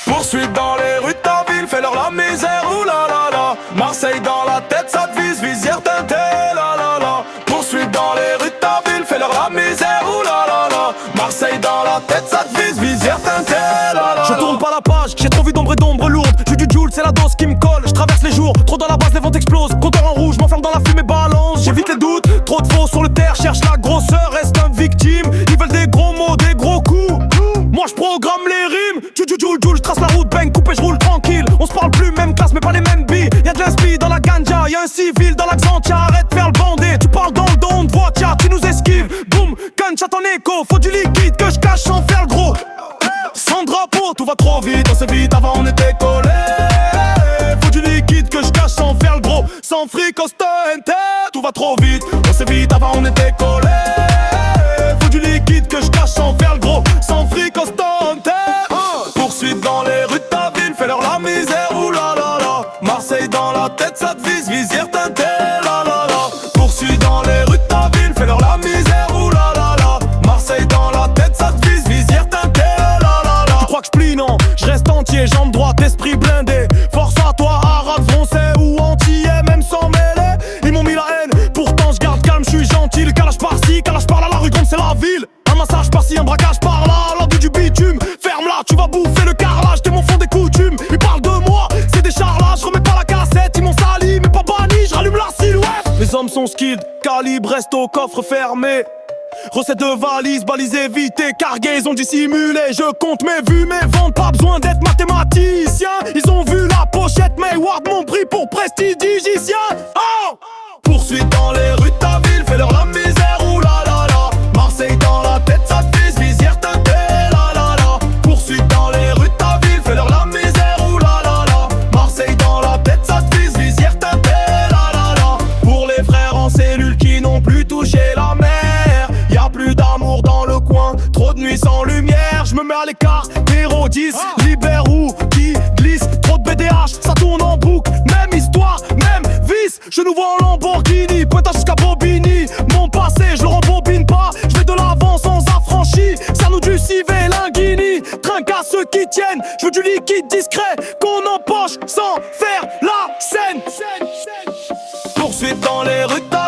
Poursuite dans les rues de ta ville, fais-leur la misère, oulala. Marseille dans la tête, ça te vise, visière teintée, la la la. Poursuite dans les rues de ta ville, fais-leur la misère, oulala. Marseille dans la tête, ça te vise, visière teintée, la la. Je tourne pas la page, j'ai trop vu d'ombre et d'ombre lourde. J'ai du Joule, c'est la dose qui me colle. Je traverse les jours, trop dans la base, les ventes explosent. Compteur en rouge, m'enferme dans la fumée, balance. J'évite les doutes, trop de faux sur le terre. Cherche la grosseur, reste un victime. Ils veulent des gros mots, des gros coups. Moi je programme les rimes. Joule, je trace la route, bang, coupé, je roule tranquille. On se parle plus, même classe, mais pas les mêmes billes. Y'a de l'inspi dans la ganja, y'a un civil dans l'accent. Arrête de faire le bandé, tu parles dans le dos, on te voit, tiens, tu nous esquives. Boum, gunshot en écho, faut du liquide que je cache sans faire le gros. Sans drapeau, tout va trop vite, on s'est vite, avant on était collés. Faut du liquide que je cache sans faire le gros. Sans fric au stunt, tout va trop vite, on s'est vite, avant on était collés. Faut du liquide que je cache sans faire le gros. Sans fric au stunt. Poursuite dans les rues de ta ville, fais-leur la misère, oulala. Marseille dans la tête, ça te vise, visière teintée, la la la. Poursuite dans les rues de ta ville, fais-leur la misère, oulala. Marseille dans la tête, ça te vise, visière teintée, la la la. Tu crois que je plie, non? Je reste entier, jambe droite, esprit blindé. Force à toi, arabe, français ou antillais, même sans mêler. Ils m'ont mis la haine, pourtant je garde calme, je suis gentil. Le calage par-ci, calage par-là, la rue grande c'est la ville. Un massage par-ci, un braquage par-là, l'abus du bitume. Ferme-la, tu vas bouffer le carrelage, t'es mon fond des coutumes. Ils parlent de moi, c'est des charlages, je remets pas la cassette. Ils m'ont sali, mais pas banni, je rallume la silhouette. Les hommes sont skilled, calibre reste au coffre fermé. Recette de valise, balise évitée, cargaison dissimulée. Je compte mes vues, mes ventes, pas besoin d'être mathématicien. Ils ont vu la pochette, mais Ward m'ont pris pour prestidigicien. Oh! Poursuite dans les rues de ta ville, fais-leur la misère, oulala. Marseille dans la tête, ça te vise, visière teintée, la la la. Poursuite dans les rues de ta ville, fais-leur la misère, oulala. Marseille dans la tête, ça te vise, visière teintée, la la la. Pour les frères en cellule qui n'ont plus touché la mer, y'a plus d'amour dans le coin, trop de nuits sans lumière. Je me mets à l'écart, héros 10, libère ou qui glisse. Trop de BDH, ça tourne en boucle, même histoire, même vice. Je nous vois en Lamborghini, pointage jusqu'à Bobigny. Mon passé, je le rembobine pas, je vais de l'avant sans affranchi. Ça nous du civet, linguini, trinque à ceux qui tiennent. Je veux du liquide discret, qu'on empoche sans faire la scène. Poursuite dans les rues de ta